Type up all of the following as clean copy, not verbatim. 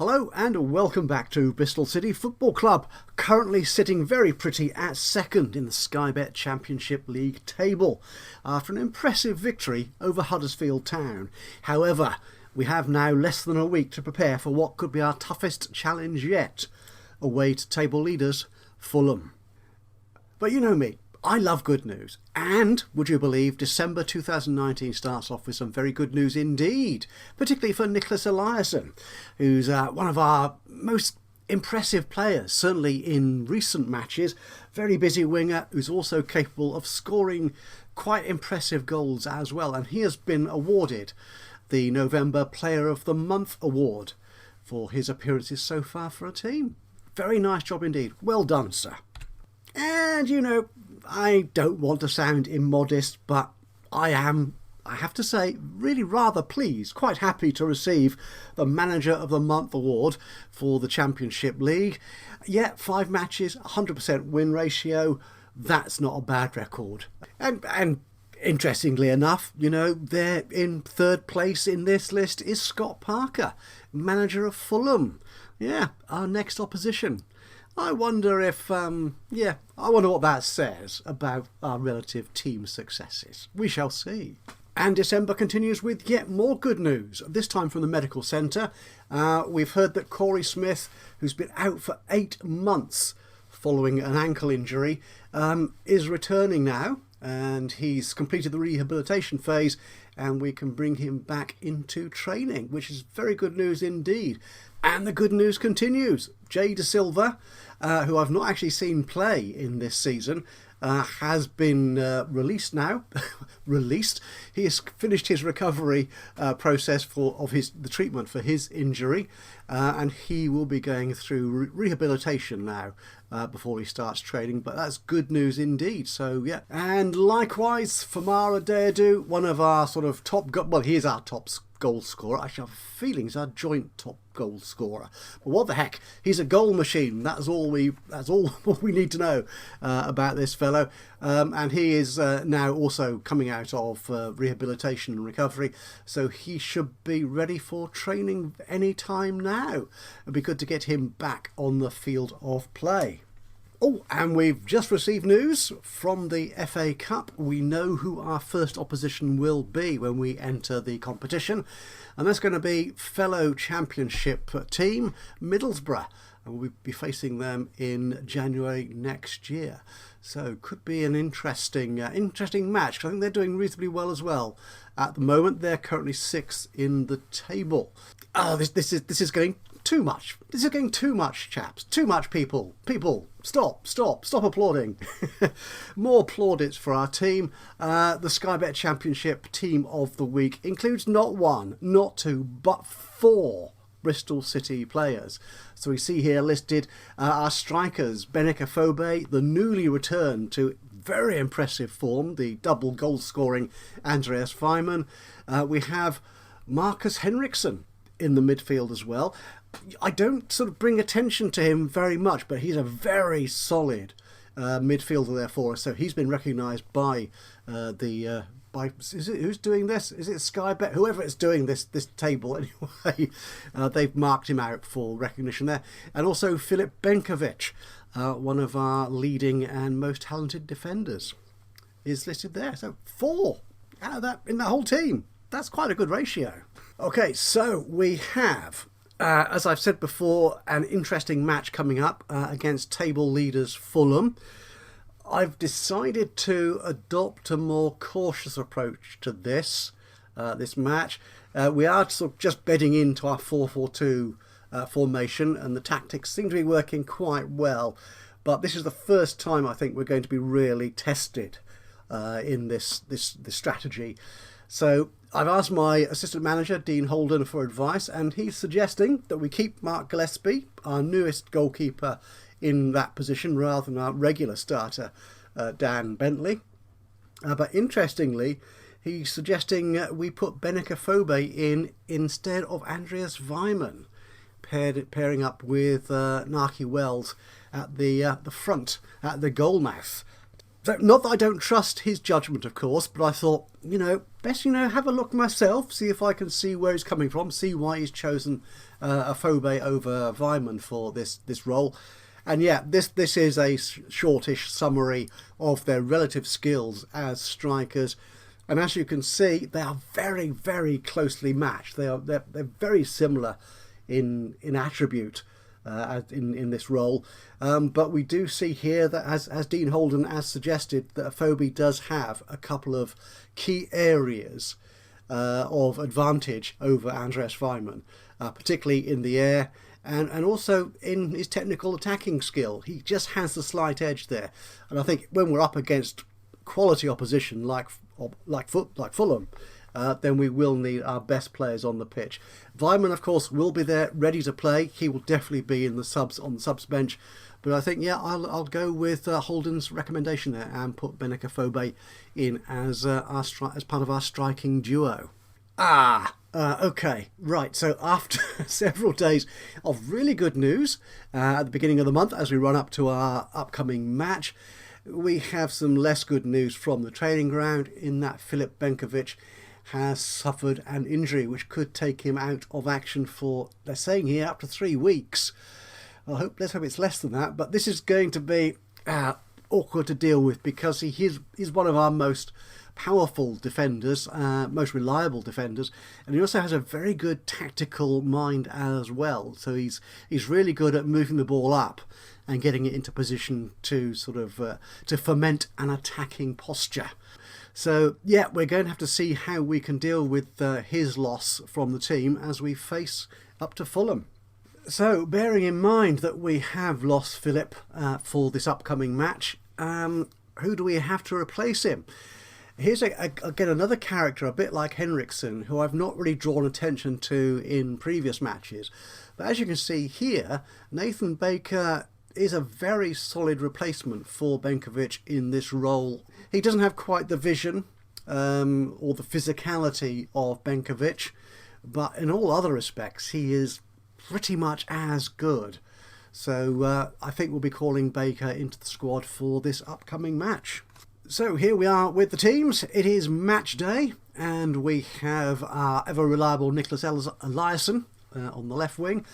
Hello and welcome back to Bristol City Football Club, currently sitting very pretty at second in the Sky Bet Championship League table after an impressive victory over Huddersfield Town. However, we have now less than a week to prepare for what could be our toughest challenge yet, away to table leaders Fulham. But you know me, I love good news, and would you believe December 2019 starts off with some very good news indeed, particularly for Nicholas Eliasson, who's one of our most impressive players, certainly in recent matches. Very busy winger who's also capable of scoring quite impressive goals as well, and he has been awarded the November Player of the Month award for his appearances so far for a team. Very nice job indeed. Well done, sir. And you know, I don't want to sound immodest, but I have to say, really rather pleased, quite happy to receive the Manager of the Month award for the Championship League. Yeah, 5 matches, 100% win ratio. That's not a bad record. And interestingly enough, you know, there in third place in this list is Scott Parker, manager of Fulham. Yeah, our next opposition. I wonder what that says about our relative team successes. We shall see. And December continues with yet more good news, this time from the medical centre. We've heard that Corey Smith, who's been out for 8 months following an ankle injury, is returning now, and he's completed the rehabilitation phase, and we can bring him back into training, which is very good news indeed. And the good news continues. Jay De Silva, who I've not actually seen play in this season, has been released now. He has finished his recovery process of the treatment for his injury, and he will be going through rehabilitation now before he starts training. But that's good news indeed. So yeah, and likewise, Famara Deadu, one of our sort of he is our top goal scorer. Actually, I have a feeling he's our joint top goal scorer. But what the heck? He's a goal machine. That's all we need to know about this fellow. And he is now also coming out of rehabilitation and recovery, so he should be ready for training any time now. It'd be good to get him back on the field of play. Oh, and we've just received news from the FA Cup. We know who our first opposition will be when we enter the competition, and that's going to be fellow Championship team Middlesbrough, and we'll be facing them in January next year. So could be an interesting match, because I think they're doing reasonably well as well. At the moment, they're currently 6th in the table. Oh, this is getting too much. This is getting too much, chaps. Too much, people. People, stop applauding. More plaudits for our team. The Sky Bet Championship Team of the Week includes not 1, not 2, but 4 Bristol City players. So we see here listed our strikers, Benkovic, the newly returned to very impressive form, the double goal scoring Andreas Weimann. We have Marcus Henriksen in the midfield as well. I don't sort of bring attention to him very much, but he's a very solid midfielder there for us. So he's been recognised by who's doing this? Is it Sky Bet? Whoever is doing this table anyway. They've marked him out for recognition there. And also Philip Benkovic, one of our leading and most talented defenders, is listed there. So 4 out of that in the whole team. That's quite a good ratio. Okay, so we have, as I've said before, an interesting match coming up against table leaders Fulham. I've decided to adopt a more cautious approach to this match. We are sort of just bedding into our 4-4-2 formation, and the tactics seem to be working quite well. But this is the first time I think we're going to be really tested in this strategy. So I've asked my assistant manager, Dean Holden, for advice, and he's suggesting that we keep Mark Gillespie, our newest goalkeeper, in that position rather than our regular starter, Dan Bentley. But interestingly, he's suggesting we put Benkovic in instead of Andreas Weimann, pairing up with Nahki Wells at the front, at the goal mouth. So, not that I don't trust his judgment, of course, but I thought, best, have a look myself, see if I can see where he's coming from, see why he's chosen Afobe over Weimann for this role. And yeah, this is a shortish summary of their relative skills as strikers. And as you can see, they are very, very closely matched. They're very similar in attribute in this role. But we do see here that, as Dean Holden has suggested, that Afobe does have a couple of key areas of advantage over Andreas Weimann, particularly in the air. And also in his technical attacking skill. He just has the slight edge there. And I think when we're up against quality opposition like Fulham, then we will need our best players on the pitch. Weimann, of course, will be there ready to play. He will definitely be in the subs on the subs bench. But I think, yeah, I'll go with Holden's recommendation there and put Benik Afobe in as part of our striking duo. Okay, right, so after several days of really good news at the beginning of the month as we run up to our upcoming match, we have some less good news from the training ground in that Filip Benkovic has suffered an injury which could take him out of action for, they're saying here, up to 3 weeks. Let's hope it's less than that, but this is going to be awkward to deal with because he's one of our most powerful defenders, most reliable defenders, and he also has a very good tactical mind as well. So he's really good at moving the ball up and getting it into position to sort of to foment an attacking posture. So yeah, we're going to have to see how we can deal with his loss from the team as we face up to Fulham. So bearing in mind that we have lost Filip for this upcoming match, who do we have to replace him? Here's again another character a bit like Henriksen, who I've not really drawn attention to in previous matches. But as you can see here, Nathan Baker is a very solid replacement for Benkovic in this role. He doesn't have quite the vision or the physicality of Benkovic, but in all other respects he is pretty much as good. So I think we'll be calling Baker into the squad for this upcoming match. So here we are with the teams. It is match day, and we have our ever reliable Nicholas Eliasson on the left wing.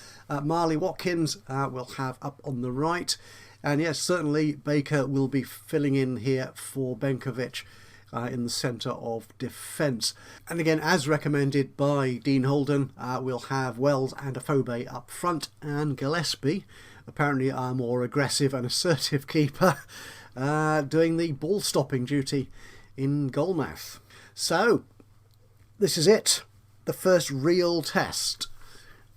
Marley Watkins we'll have up on the right. And yes, certainly Baker will be filling in here for Benkovic in the centre of defence. And again, as recommended by Dean Holden, we'll have Wells and Afobe up front, and Gillespie, apparently our more aggressive and assertive keeper, doing the ball stopping duty in goalmouth. So this is it, the first real test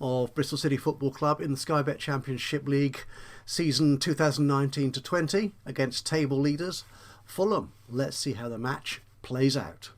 of Bristol City Football Club in the Sky Bet Championship League season 2019-20 against table leaders Fulham. Let's see how the match plays out.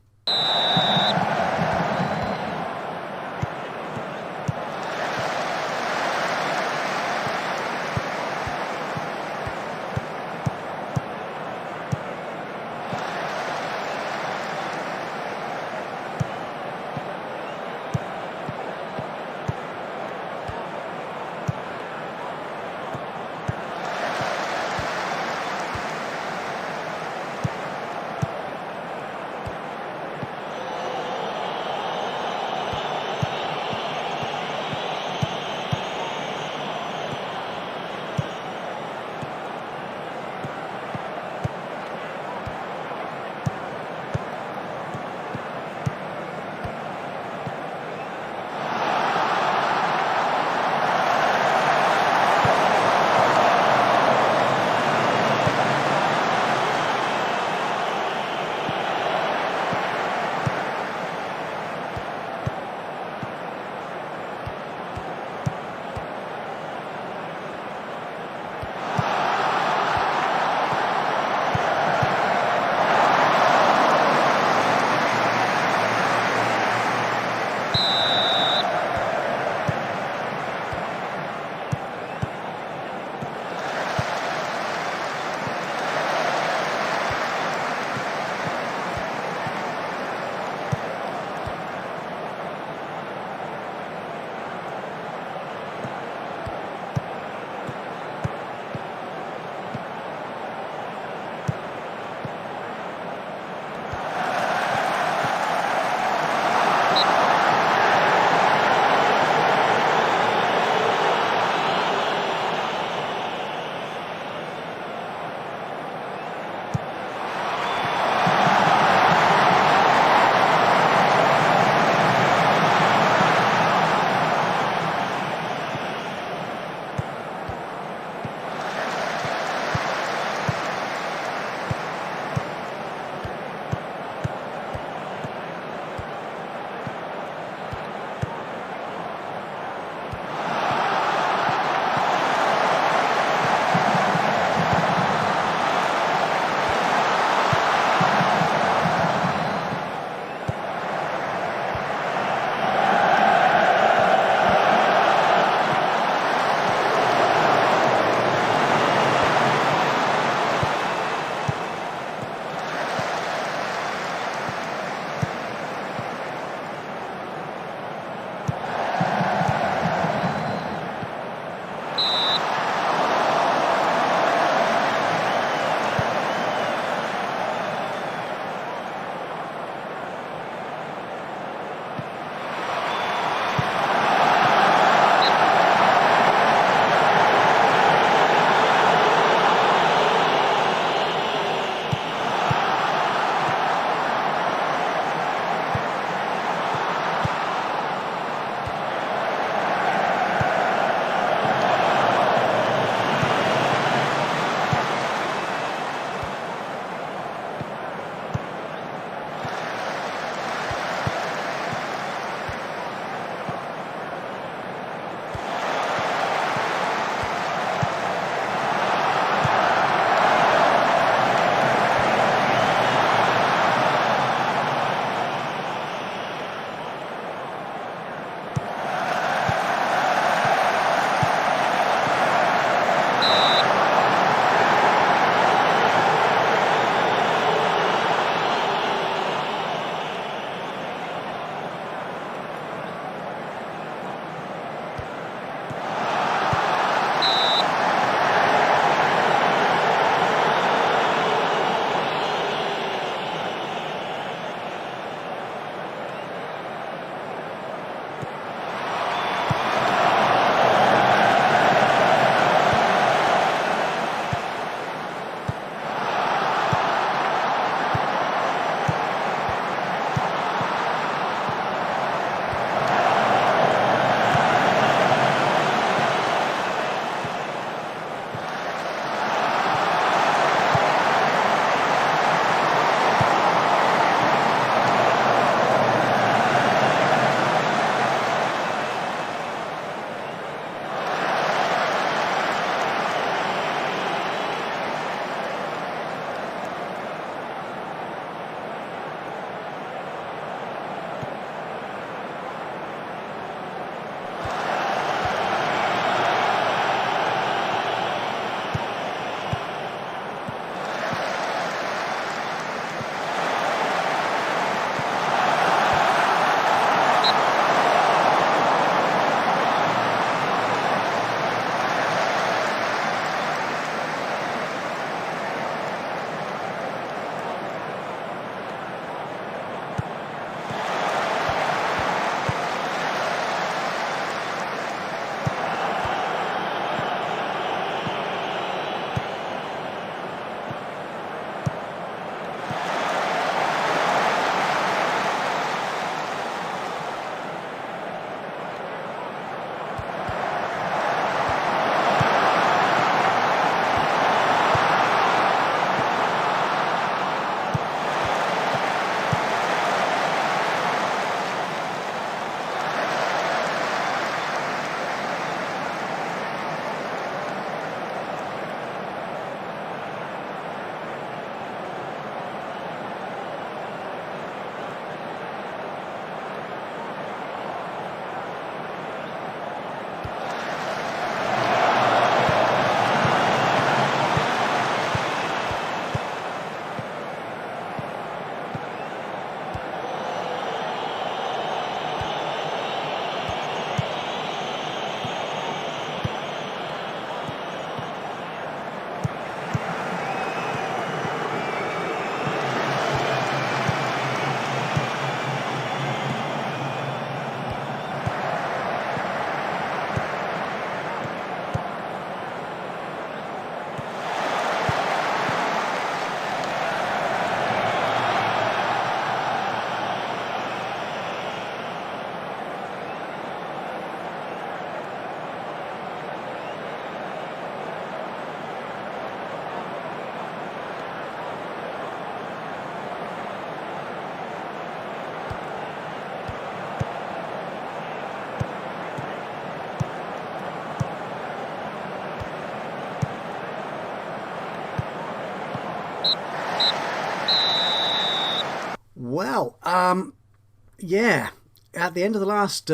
Yeah, at the end of the last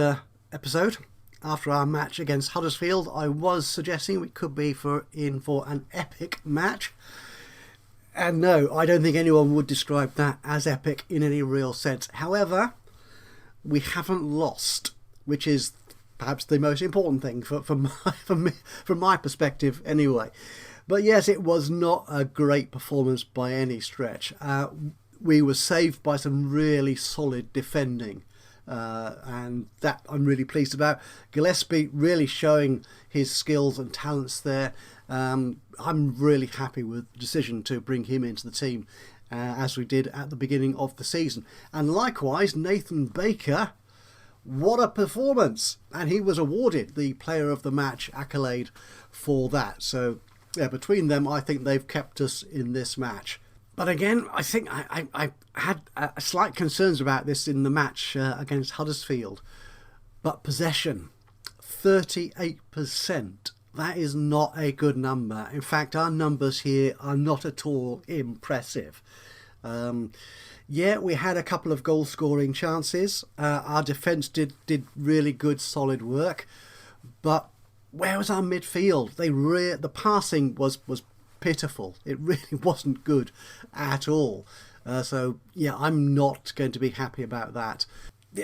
episode, after our match against Huddersfield, I was suggesting we could be in for an epic match. And no, I don't think anyone would describe that as epic in any real sense. However, we haven't lost, which is perhaps the most important thing from my perspective anyway. But yes, it was not a great performance by any stretch. We were saved by some really solid defending. And that I'm really pleased about. Gillespie really showing his skills and talents there. I'm really happy with the decision to bring him into the team as we did at the beginning of the season. And likewise, Nathan Baker, what a performance! And he was awarded the Player of the Match accolade for that. So yeah, between them, I think they've kept us in this match. But again, I think I had slight concerns about this in the match against Huddersfield. But possession, 38%. That is not a good number. In fact, our numbers here are not at all impressive. Yeah, we had a couple of goal-scoring chances. Our defence did really good, solid work. But where was our midfield? The passing was pitiful. It really wasn't good at all. So yeah, I'm not going to be happy about that.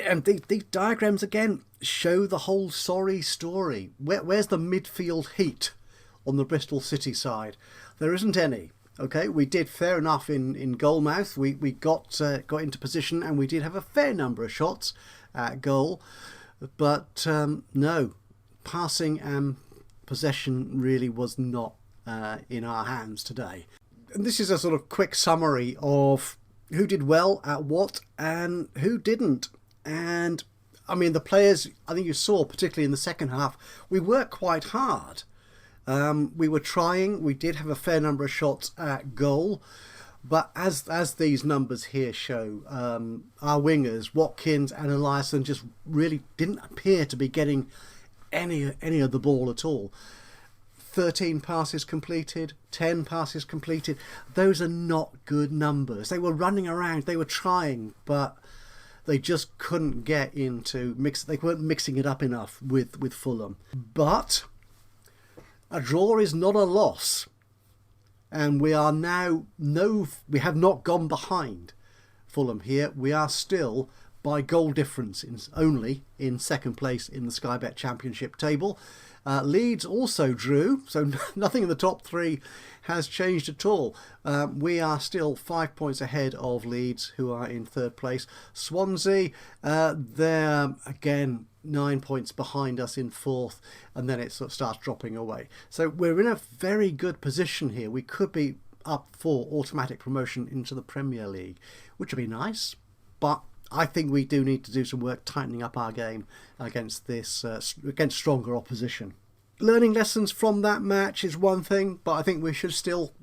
And these diagrams again show the whole sorry story. Where's the midfield heat on the Bristol City side? There isn't any. Okay, we did fair enough in goalmouth. We got into position and we did have a fair number of shots at goal. But no, passing and possession really was not in our hands today. And this is a sort of quick summary of who did well at what and who didn't. And I mean, the players, I think you saw, particularly in the second half, we worked quite hard. We were trying. We did have a fair number of shots at goal. But as these numbers here show, our wingers, Watkins and Eliasson, just really didn't appear to be getting any of the ball at all. 13 passes completed, 10 passes completed. Those are not good numbers. They were running around, they were trying, but they just couldn't get into they weren't mixing it up enough with Fulham. But a draw is not a loss. And we are now we have not gone behind Fulham here. We are still by goal difference only in second place in the Sky Bet Championship table. Leeds also drew, so nothing in the top three has changed at all. We are still 5 points ahead of Leeds, who are in third place. Swansea, they're again 9 points behind us in fourth, and then it sort of starts dropping away. So we're in a very good position here. We could be up for automatic promotion into the Premier League, which would be nice, but I think we do need to do some work tightening up our game against against stronger opposition. Learning lessons from that match is one thing, but I think we should still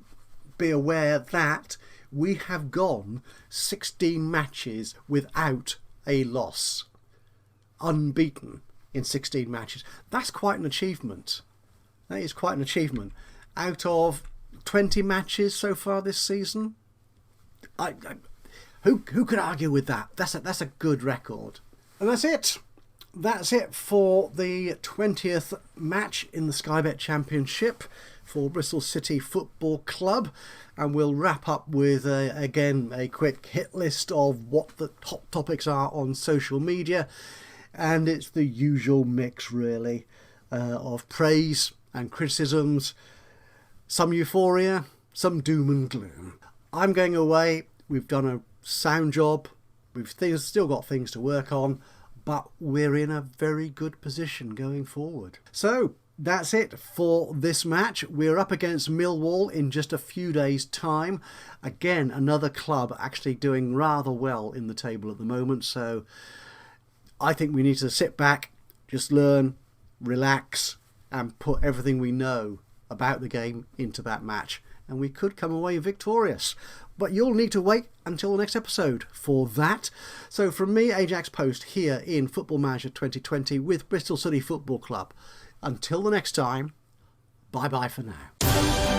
be aware that we have gone 16 matches without a loss. Unbeaten in 16 matches. That's quite an achievement. That is quite an achievement. Out of 20 matches so far this season, Who could argue with that? That's a good record. And that's it. That's it for the 20th match in the Sky Bet Championship for Bristol City Football Club. And we'll wrap up with, again, a quick hit list of what the top topics are on social media. And it's the usual mix, really, of praise and criticisms, some euphoria, some doom and gloom. I'm going away. We've done a sound job. We've still got things to work on, but we're in a very good position going forward. So that's it for this match. We're up against Millwall in just a few days' time. Again, another club actually doing rather well in the table at the moment. So I think we need to sit back, just learn, relax, and put everything we know about the game into that match. And we could come away victorious. But you'll need to wait until the next episode for that. So from me, Ajaxpost, here in Football Manager 2020 with Bristol City Football Club. Until the next time, bye-bye for now.